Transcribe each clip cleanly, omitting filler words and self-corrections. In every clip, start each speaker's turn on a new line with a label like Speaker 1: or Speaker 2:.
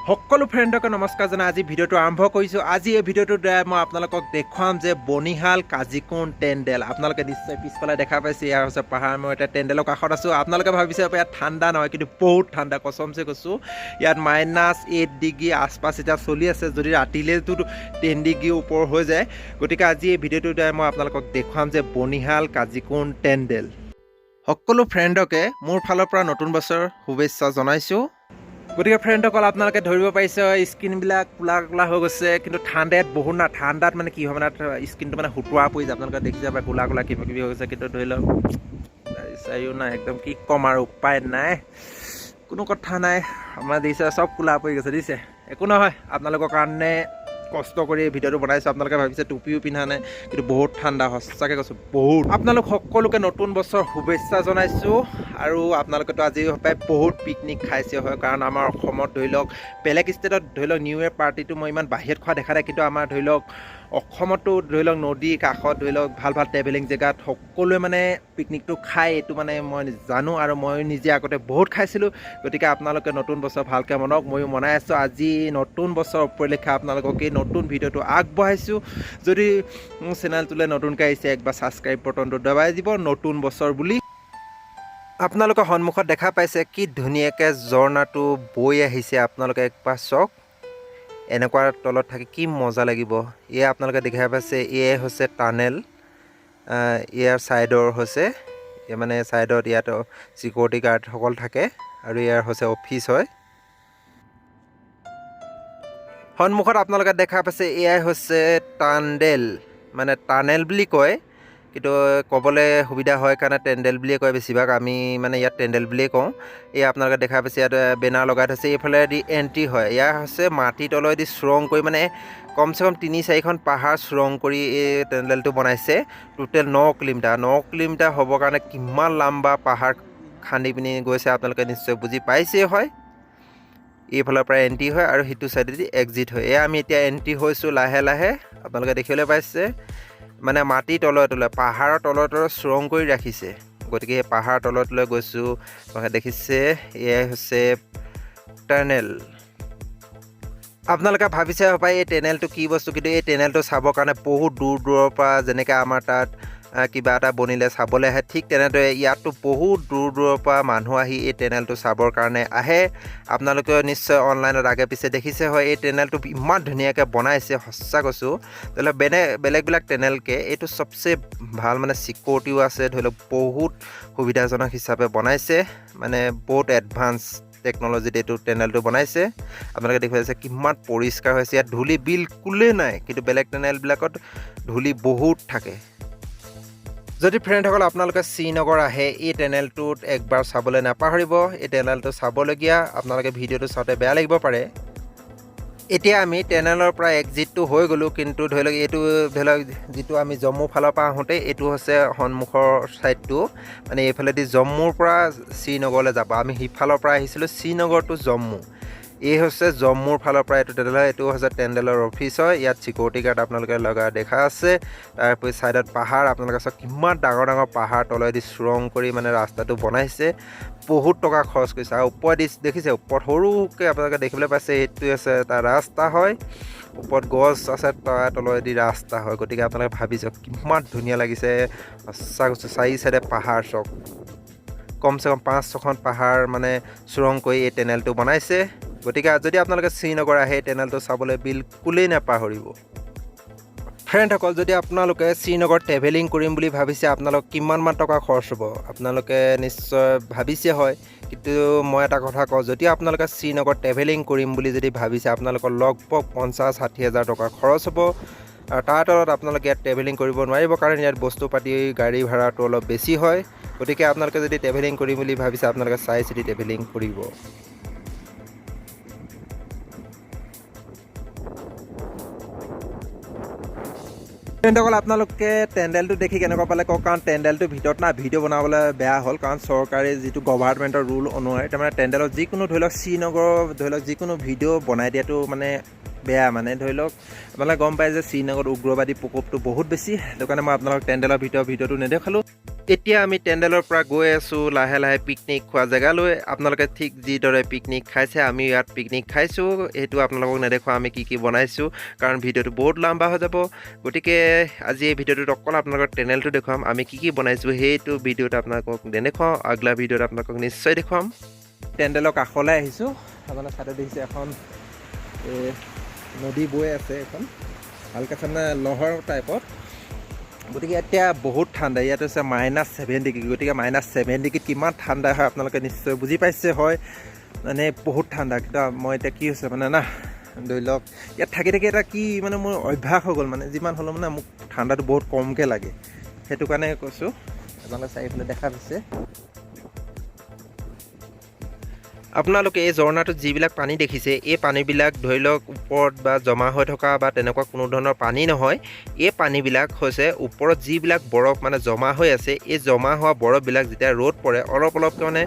Speaker 1: সকলো ফ্ৰেণ্ডক নমস্কাৰ জনাই আজি ভিডিঅ'টো আৰম্ভ কৰিছোঁ। আজি এই ভিডিঅ'টোৰ দ্বাৰা মই আপোনালোকক দেখুৱাম যে banihal-qazigund টেণ্ডেল। আপোনালোকে নিশ্চয় পিছফালে দেখা পাইছে, ইয়াৰ হৈছে পাহাৰ। মই এতিয়া টেণ্ডেলৰ কাষত আছোঁ। আপোনালোকে ভাবিছে ইয়াত ঠাণ্ডা নহয়, কিন্তু বহুত ঠাণ্ডা, কসমছে কৈছোঁ। ইয়াত -8 ডিগ্ৰী আশপাশ এতিয়া চলি আছে, যদি ৰাতিলৈতো 10 ডিগ্ৰী ওপৰ হৈ যায়। গতিকে আজি এই ভিডিঅ'টোৰ দ্বাৰা মই আপোনালোকক দেখুৱাম যে banihal-qazigund টেণ্ডেল। সকলো ফ্ৰেণ্ডকে মোৰ ফালৰ পৰা নতুন বছৰ শুভেচ্ছা জনাইছোঁ। গতিকে ফ্ৰেণ্ডসকল, আপোনালোকে ধৰিব পাৰিছে স্কিনবিলাক কোলা কোলা হৈ গৈছে, কিন্তু ঠাণ্ডাত বহুত না। ঠাণ্ডাত মানে কি হয় মানে স্কিনটো মানে সুতুৰা পৰি যায়। আপোনালোকে দেখি যাব কোলা কোলা কিবা কিবি হৈ গৈছে, কিন্তু ধৰি লওক চাৰিও নাই, একদম কি ক'ম আৰু উপায় নাই, কোনো কথা নাই। আমাৰ দেখিছে চব কোলা পৰি গৈছে, দিছে একো নহয়। আপোনালোকৰ কাৰণে কষ্ট কৰি এই ভিডিঅ'টো বনাইছোঁ। আপোনালোকে ভাবিছে টুপিও পিন্ধা নাই, কিন্তু বহুত ঠাণ্ডা, সঁচাকৈ কৈছোঁ বহুত। আপোনালোক সকলোকে নতুন বছৰ শুভেচ্ছা জনাইছোঁ। আৰু আপোনালোকেতো আজি প্ৰায় বহুত পিকনিক খাইছে হয়, কাৰণ আমাৰ অসমত ধৰি লওক বেলেগ ষ্টেটত ধৰি লওক নিউ ইয়েৰ পাৰ্টিটো মই ইমান বাহিৰত খোৱা দেখা নাই, কিন্তু আমাৰ ধৰি লওক অসমতো ধৰি লওক নদীৰ কাষত ধৰি লওক ভাল ভাল ট্ৰেভেলিং জেগাত সকলোৱে মানে পিকনিকটো খায়। এইটো মানে মই জানো আৰু মই নিজে আগতে বহুত খাইছিলোঁ। গতিকে আপোনালোকে নতুন বছৰ ভালকৈ মনাওক, ময়ো মনাই আছোঁ। আজি নতুন বছৰ উপলক্ষে আপোনালোকক এই নতুন ভিডিঅ'টো আগবঢ়াইছোঁ। যদি মোৰ চেনেলটোলৈ নতুনকৈ আহিছে, একবাৰ ছাবস্ক্ৰাইব বটনটো দবাই দিব, নতুন বছৰ বুলি। আপোনালোকৰ সন্মুখত দেখা পাইছে কি ধুনীয়াকৈ ঝৰ্ণাটো বৈ আহিছে। আপোনালোকে একবাৰ চাওক, এনেকুৱা তলত থাকি কি মজা লাগিব। এয়া আপোনালোকে দেখা পাইছে, এয়াই হৈছে টানেল। ইয়াৰ ছাইডৰ হৈছে মানে ছাইডত ইয়াত ছিকিউৰিটি গাৰ্ডসকল থাকে, আৰু ইয়াৰ হৈছে অফিচ হয়। সন্মুখত আপোনালোকে দেখা পাইছে এয়াই হৈছে টানেল, মানে টানেল বুলি কয়, কিন্তু ক'বলৈ সুবিধা হয় কাৰণে টেণ্ডেল বুলিয়ে কয় বেছিভাগ। আমি মানে ইয়াত টেণ্ডেল বুলিয়ে কওঁ। এই আপোনালোকে দেখা পাইছে ইয়াত বেনাৰ লগাই থৈছে, এইফালেদি এণ্ট্ৰি হয়। ইয়াৰ হৈছে মাটিৰ তলেদি সুৰং কৰি, মানে কমচে কম 3-4খন পাহাৰ সুৰং কৰি এই টেণ্ডেলটো বনাইছে। Total 9 kilometre. 9 কিলোমিটাৰ হ'বৰ কাৰণে কিমান লাম্বা পাহাৰ খান্দি পিনি গৈছে আপোনালোকে নিশ্চয় বুজি পাইছেই হয়। এইফালৰ পৰা এণ্ট্ৰি হয় আৰু সিটো ছাইডেদি এক্সিট হয়। এয়া আমি এতিয়া এণ্ট্ৰি হৈছোঁ লাহে লাহে। আপোনালোকে দেখিবলৈ পাইছে মানে মাটিৰ তলে পাহাৰৰ তলে সুৰং কৰি ৰাখিছে। গতিকে এই পাহাৰৰ তলে গৈছোঁ, আপোনালোকে দেখিছে এয়াই হৈছে টানেল। আপোনালোকে ভাবিছে হপায় এই টানেলটো কি বস্তু, কিন্তু এই টানেলটো চাবৰ কাৰণে বহুত দূৰ দূৰৰ পৰা, যেনেকৈ আমাৰ তাত কিবা এটা বনিলে চাবলৈ আহে, ঠিক তেনেদৰে ইয়াতো বহুত দূৰ দূৰৰ পৰা মানুহ আহি এই টানেলটো চাবৰ কাৰণে আহে। আপোনালোকে নিশ্চয় অনলাইনত আগে পিছে দেখিছে হয়। এই টানেলটো ইমান ধুনীয়াকৈ বনাইছে, সঁচা কৈছোঁ। ধৰি লওক বেলেগবিলাক টানেলকৈ এইটো চবচে ভাল, মানে ছিকিউৰিটিও আছে, ধৰি লওক বহুত সুবিধাজনক হিচাপে বনাইছে, মানে বহুত এডভান্স টেকন'লজিত এইটো টানেলটো বনাইছে। আপোনালোকে দেখি পাইছে কিমান পৰিষ্কাৰ হৈছে, ইয়াত ধূলি বিলকুলেই নাই, কিন্তু বেলেগ টানেলবিলাকত ধূলি বহুত থাকে। যদি ফ্ৰেণ্ডসকল আপোনালোকে শ্ৰীনগৰ আহে, এই টানেলটোত একবাৰ চাবলৈ নাপাহৰিব। এই টানেলটো চাবলগীয়া। আপোনালোকে ভিডিঅ'টো চাওঁতে বেয়া লাগিব পাৰে। এতিয়া আমি টানেলৰ পৰা এক্সিটটো হৈ গ'লোঁ, কিন্তু ধৰি লওক এইটো ধৰি লওক যিটো আমি জম্মু ফালৰ পৰা আহোঁতে এইটো হৈছে সন্মুখৰ ছাইডটো, মানে এইফালেদি জম্মুৰ পৰা শ্ৰীনগৰলৈ যাব। আমি সিফালৰ পৰা আহিছিলোঁ শ্ৰীনগৰ টু জম্মু। এই হৈছে জম্মুৰ ফালৰ পৰা এইটো টানেল হয়। এইটো হৈছে টেণ্ডেলৰ অফিচ হয়। ইয়াত ছিকিউৰিটি গাৰ্ড আপোনালোকে লগা দেখা আছে। তাৰপৰি ছাইডত পাহাৰ, আপোনালোকে চাওক কিমান ডাঙৰ ডাঙৰ পাহাৰ তলেদি সুৰং কৰি মানে ৰাস্তাটো বনাইছে। বহুত টকা খৰচ কৰিছে। আৰু ওপৰেদি দেখিছে, ওপৰত সৰুকৈ আপোনালোকে দেখিবলৈ পাইছে, এইটো আছে এটা ৰাস্তা হয়। ওপৰত গছ আছে, তাৰ তলেদি ৰাস্তা হয়। গতিকে আপোনালোকে ভাবি চাওক কিমান ধুনীয়া লাগিছে, সঁচা কৈছোঁ। 4 চাইডে পাহাৰ, চাওক কমচে কম 5-6খন পাহাৰ মানে সুৰং কৰি এই টানেলটো বনাইছে। গতিকে যদি আপোনালোকে শ্ৰীনগৰ আহে, টানেলটো চাবলৈ বিলকুলেই নাপাহৰিব। ফ্ৰেণ্ডসকল, যদি আপোনালোকে শ্ৰীনগৰ ট্ৰেভেলিং কৰিম বুলি ভাবিছে, আপোনালোক কিমানমান টকা খৰচ হ'ব আপোনালোকে নিশ্চয় ভাবিছে হয়। কিন্তু মই এটা কথা কওঁ, যদি আপোনালোকে শ্ৰীনগৰ ট্ৰেভেলিং কৰিম বুলি যদি ভাবিছে, আপোনালোকৰ লগভগ 50-60 হাজাৰ টকা খৰচ হ'ব। আৰু তাৰ তলত আপোনালোকে ইয়াত ট্ৰেভেলিং কৰিব নোৱাৰিব, কাৰণ ইয়াত বস্তু পাতি গাড়ী ভাড়াটো অলপ বেছি হয়। গতিকে আপোনালোকে যদি ট্ৰেভেলিং কৰিম বুলি ভাবিছে, আপোনালোকে চাই চিতি ট্ৰেভেলিং কৰিব। ফ্ৰেণ্ডসকল, আপোনালোকে টেণ্ডেলটো দেখি কেনেকুৱা পালে কওক, কাৰণ টেণ্ডেলটোৰ ভিতৰত না ভিডিঅ' বনাবলৈ বেয়া হ'ল, কাৰণ চৰকাৰী যিটো গভাৰ্ণমেণ্টৰ ৰুল অনুসৰি তাৰমানে টেণ্ডেলত যিকোনো ধৰি লওক শ্ৰীনগৰৰ ধৰি লওক যিকোনো ভিডিঅ' বনাই দিয়াটো মানে বেয়া। মানে ধৰি লওক আপোনালোকে গম পায় যে শ্ৰীনগৰত উগ্ৰবাদী প্ৰকোপটো বহুত বেছি। সেইটো কাৰণে মই আপোনালোকক টেণ্ডেলৰ ভিডিঅ'টো নেদেখালোঁ। এতিয়া আমি টেণ্ডেলৰ পৰা গৈ আছোঁ লাহে লাহে পিকনিক খোৱা জেগালৈ। আপোনালোকে ঠিক যিদৰে পিকনিক খাইছে আমি ইয়াত পিকনিক খাইছোঁ। সেইটো আপোনালোকক নেদেখুৱাওঁ আমি কি বনাইছোঁ, কাৰণ ভিডিঅ'টো বহুত লম্বা হৈ যাব। গতিকে আজি এই ভিডিঅ'টোত অকল আপোনালোকৰ টেনেলটো দেখুৱাম, আমি কি বনাইছোঁ সেইটো ভিডিঅ'ত আপোনালোকক নেদেখুৱাওঁ। আগলা ভিডিঅ'ত আপোনালোকক নিশ্চয় দেখুৱাম। টেণ্ডেলৰ কাষলৈ আহিছোঁ। আপোনাৰ ছাইডত দেখিছে এখন নদী বৈ আছে, এখন ভালকৈ চানে লহৰ টাইপত। গতিকে এতিয়া বহুত ঠাণ্ডা, ইয়াত হৈছে -7 ডিগ্ৰী। গতিকে -7 ডিগ্ৰীত কিমান ঠাণ্ডা হয় আপোনালোকে নিশ্চয় বুজি পাইছে হয়, মানে বহুত ঠাণ্ডা। কিন্তু মই এতিয়া কি হৈছে মানে না, ধৰি লওক ইয়াত থাকি এটা কি মানে মোৰ অভ্যাস হৈ গ'ল, মানে যিমান হ'লেও মানে মোক ঠাণ্ডাটো বহুত কমকৈ লাগে। সেইটো কাৰণে কৈছোঁ। আপোনালোকে চাৰিওফালে দেখা পাইছে। আপোনালোকে এই ঝৰ্ণাটোত যিবিলাক পানী দেখিছে, এই পানীবিলাক ধৰি লওক ওপৰত বা জমা হৈ থকা বা তেনেকুৱা কোনো ধৰণৰ পানী নহয়। এই পানীবিলাক হৈছে ওপৰত যিবিলাক বৰফ মানে জমা হৈ আছে, এই জমা হোৱা বৰফবিলাক যেতিয়া ৰ'দ পৰে অলপকৈ মানে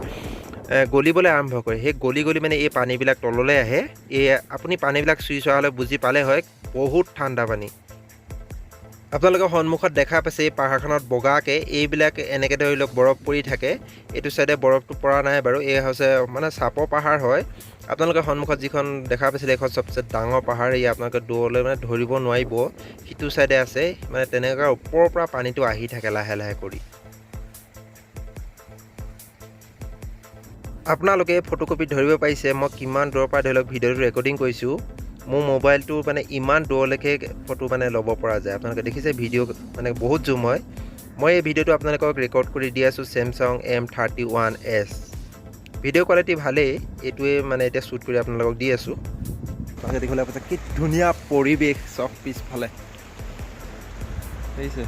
Speaker 1: গলিবলৈ আৰম্ভ কৰে। সেই গলি মানে এই পানীবিলাক তললৈ আহে। এই আপুনি পানীবিলাক চুই চোৱা হ'লে বুজি পালে হয়, বহুত ঠাণ্ডা পানী। আপোনালোকে সন্মুখত দেখা পাইছে এই পাহাৰখনত বগাকৈ এইবিলাক এনেকৈ ধৰি লওক বৰফ পৰি থাকে। এইটো চাইডে বৰফটো পৰা নাই বাৰু, এই হৈছে মানে চাপৰ পাহাৰ হয়। আপোনালোকে সন্মুখত যিখন দেখা পাইছিলে এইখন চবচে ডাঙৰ পাহাৰ, এই আপোনালোকে দূৰলৈ মানে ধৰিব নোৱাৰিব সিটো চাইডে আছে। মানে তেনেকুৱা ওপৰৰ পৰা পানীটো আহি থাকে লাহে লাহে কৰি। আপোনালোকে ফটোকপিত ধৰিব পাৰিছে মই কিমান দূৰৰ পৰা ধৰি লওক ভিডিঅ'টো ৰেকৰ্ডিং কৰিছোঁ। মোৰ মোবাইলটো মানে ইমান দূৰলৈকে ফটো মানে ল'ব পৰা যায়। আপোনালোকে দেখিছে ভিডিঅ' মানে বহুত জুম হয়। মই এই ভিডিঅ'টো আপোনালোকক ৰেকৰ্ড কৰি দি আছোঁ Samsung M31s। ভিডিঅ' কোৱালিটি ভালেই, এইটোৱে মানে এতিয়া শ্বুট কৰি আপোনালোকক দি আছোঁ। তাকে দেখিবলৈ পাইছে কি ধুনীয়া পৰিৱেশ চব পিছফালে দেখিছে।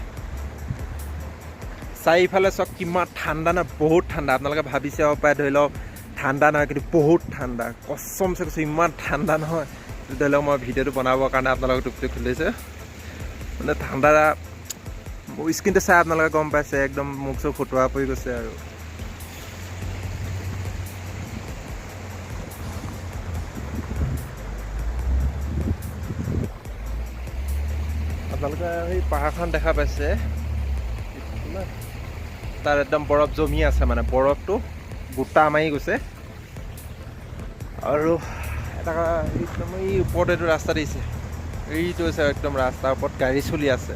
Speaker 1: চাৰিওফালে চব কিমান ঠাণ্ডা না, বহুত ঠাণ্ডা। আপোনালোকে ভাবিছে প্ৰায় ধৰি লওক ঠাণ্ডা নহয়, কিন্তু বহুত ঠাণ্ডা। কচমছে কৈছোঁ ইমান ঠাণ্ডা নহয়। ধৰি লওক মই ভিডিঅ'টো বনাবৰ কাৰণে আপোনালোকক টুপটো খুলিছে, মানে ঠাণ্ডা স্কিনটো চাই আপোনালোকে গম পাইছে, একদম মুখ চুখ ফুটোৱা পৰি গৈছে আৰু। আপোনালোকে সেই পাহাৰখন দেখা পাইছে, তাত একদম বৰফ জমি আছে, মানে বৰফটো গোটা মাৰি গৈছে। আৰু এটা একদম এই ওপৰত এইটো ৰাস্তা দিছে, এইটো হৈছে একদম ৰাস্তাৰ ওপৰত গাড়ী চলি আছে।